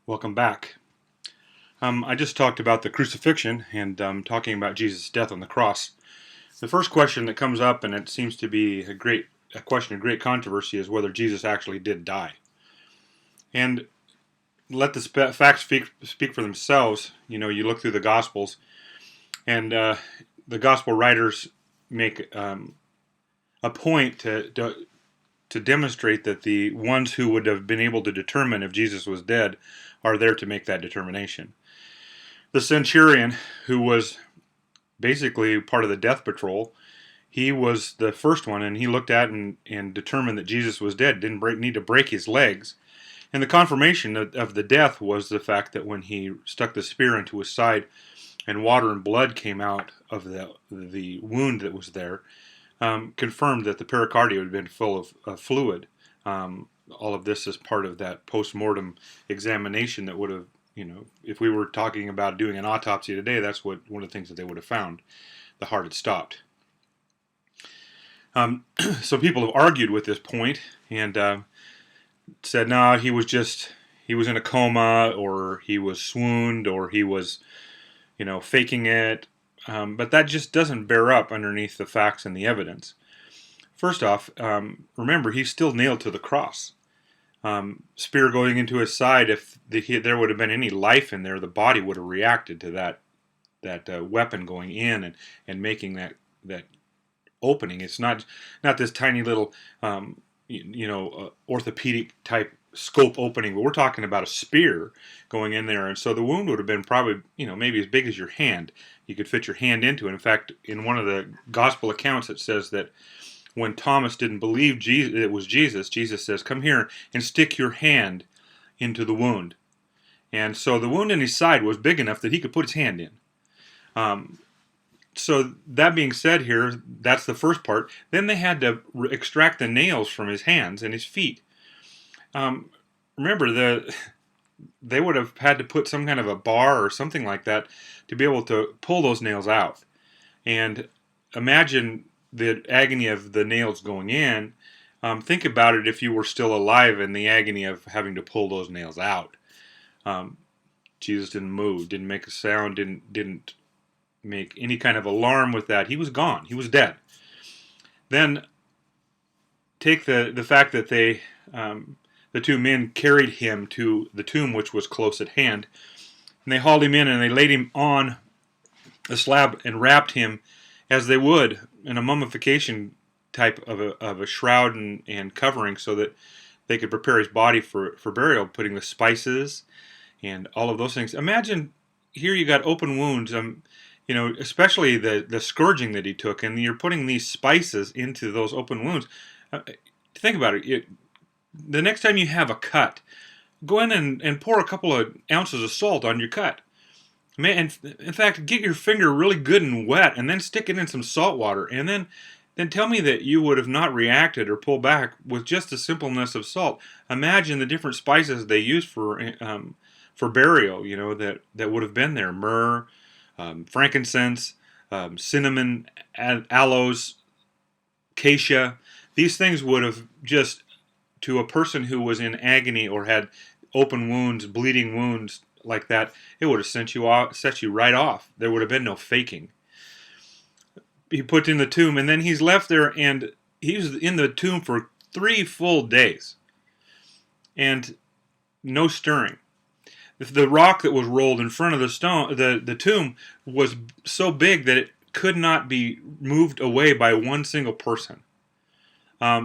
Welcome back. I just talked about the crucifixion and talking about Jesus' death on the cross. The first question that comes up, and it seems to be a question of great controversy, is whether Jesus actually did die. And let the facts speak for themselves. You know, you look through the Gospels, and the Gospel writers make a point to demonstrate that the ones who would have been able to determine if Jesus was dead are there to make that determination. The centurion, who was basically part of the death patrol, he was the first one, and he looked at and determined that Jesus was dead, didn't need to break his legs. And the confirmation of the death was the fact that when he stuck the spear into his side and water and blood came out of the wound that was there, confirmed that the pericardium had been full of fluid. All of this is part of that post-mortem examination that would have, if we were talking about doing an autopsy today, that's one of the things that they would have found. The heart had stopped. So people have argued with this point and said, no, he was in a coma, or he was swooned, or he was, faking it. But that just doesn't bear up underneath the facts and the evidence. First off, remember, he's still nailed to the cross. Spear going into his side, if there would have been any life in there, the body would have reacted to that weapon going in and making that opening. It's not this tiny little orthopedic type scope opening, but we're talking about a spear going in there, and so the wound would have been probably maybe as big as your hand. You could fit your hand into it. In fact, in one of the gospel accounts, it says that when Thomas didn't believe it was Jesus, Jesus says, "Come here and stick your hand into the wound." And so the wound in his side was big enough that he could put his hand in. So that being said here, that's the first part. Then they had to extract the nails from his hands and his feet. Remember, they would have had to put some kind of a bar or something like that to be able to pull those nails out. And imagine the agony of the nails going in. Think about it if you were still alive and the agony of having to pull those nails out. Jesus didn't move, didn't make a sound, didn't make any kind of alarm with that. He was gone. He was dead. Then take the fact that the two men carried him to the tomb, which was close at hand, and they hauled him in and they laid him on a slab and wrapped him as they would in a mummification type of a shroud and covering, so that they could prepare his body for burial, putting the spices and all of those things. Imagine here you got open wounds, especially the scourging that he took, and you're putting these spices into those open wounds. Think about it. The next time you have a cut, go in and pour a couple of ounces of salt on your cut. Man, in fact, get your finger really good and wet, and then stick it in some salt water, and then tell me that you would have not reacted or pulled back with just the simpleness of salt. Imagine the different spices they used for burial. That would have been there: myrrh, frankincense, cinnamon, aloes, acacia. These things would have just, to a person who was in agony or had open wounds, bleeding wounds like that, it would have set you right off. There would have been no faking. He put in the tomb, and then he's left there, and he was in the tomb for 3 full days, and no stirring. The rock that was rolled in front of the tomb was so big that it could not be moved away by one single person.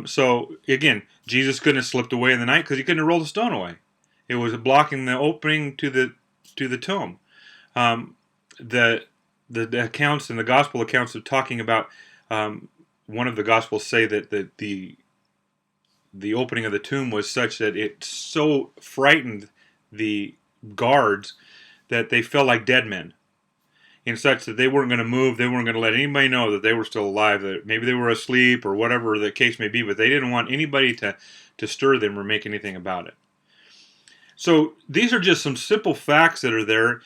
So again, Jesus couldn't have slipped away in the night because he couldn't have rolled the stone away. It was blocking the opening to the tomb. The accounts and the gospel accounts of talking about, one of the gospels say that the opening of the tomb was such that it so frightened the guards that they felt like dead men, in such that they weren't going to move, they weren't going to let anybody know that they were still alive, that maybe they were asleep or whatever the case may be, but they didn't want anybody to stir them or make anything about it. So these are just some simple facts that are there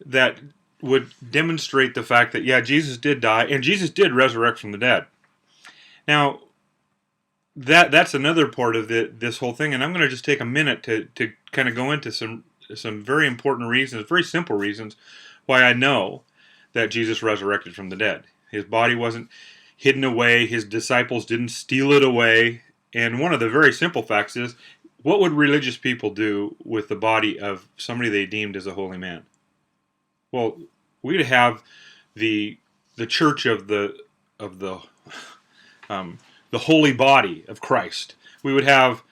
that would demonstrate the fact that, yeah, Jesus did die, and Jesus did resurrect from the dead. Now, that's another part of this whole thing, and I'm going to just take a minute to kind of go into some very important reasons, very simple reasons, why I know that Jesus resurrected from the dead. His body wasn't hidden away. His disciples didn't steal it away. And one of the very simple facts is, what would religious people do with the body of somebody they deemed as a holy man? Well, we'd have the church of the holy body of Christ. We would have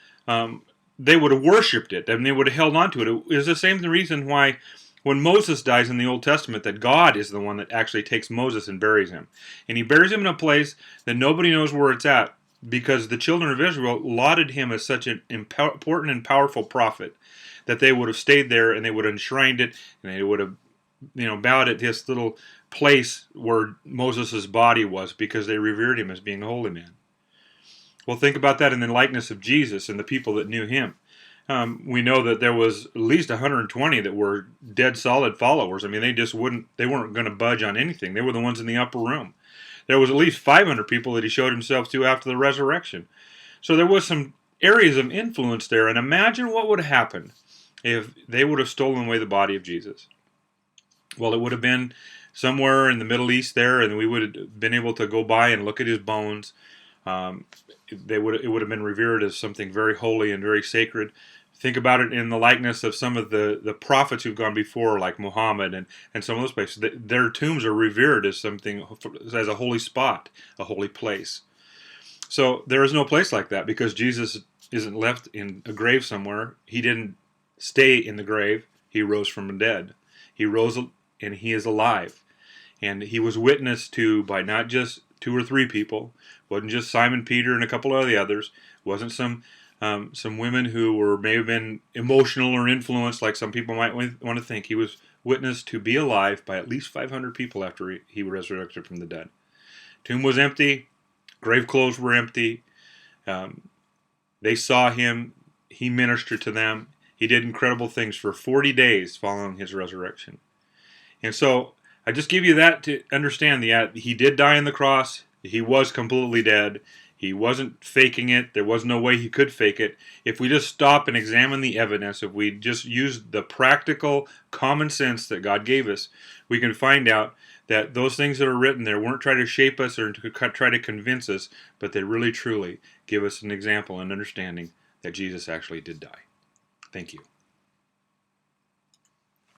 they would have worshipped it, and they would have held on to it. It is the same reason why when Moses dies in the Old Testament, that God is the one that actually takes Moses and buries him. And he buries him in a place that nobody knows where it's at, because the children of Israel lauded him as such an important and powerful prophet that they would have stayed there and they would have enshrined it, and they would have bowed at this little place where Moses' body was, because they revered him as being a holy man. Well, think about that in the likeness of Jesus and the people that knew him. We know that there was at least 120 that were dead solid followers. I mean, they weren't going to budge on anything. They were the ones in the upper room. There was at least 500 people that he showed himself to after the resurrection. So there was some areas of influence there. And imagine what would have happened if they would have stolen away the body of Jesus. Well, it would have been somewhere in the Middle East there, and we would have been able to go by and look at his bones. It would have been revered as something very holy and very sacred. Think about it in the likeness of some of the prophets who've gone before, like Muhammad and some of those places. Their tombs are revered as something, as a holy spot, a holy place. So there is no place like that, because Jesus isn't left in a grave somewhere. He didn't stay in the grave. He rose from the dead. He rose, and he is alive. And he was witnessed to by not just 2 or 3 people. It wasn't just Simon Peter and a couple of the others. It wasn't some women who may have been emotional or influenced, like some people might want to think. He was witnessed to be alive by at least 500 people after he resurrected from the dead. Tomb was empty. Grave clothes were empty. They saw him. He ministered to them. He did incredible things for 40 days following his resurrection. And so I just give you that to understand that he did die on the cross. He was completely dead. He wasn't faking it. There was no way he could fake it. If we just stop and examine the evidence, if we just use the practical common sense that God gave us, we can find out that those things that are written there weren't trying to shape us or to try to convince us, but they really truly give us an example and understanding that Jesus actually did die. Thank you.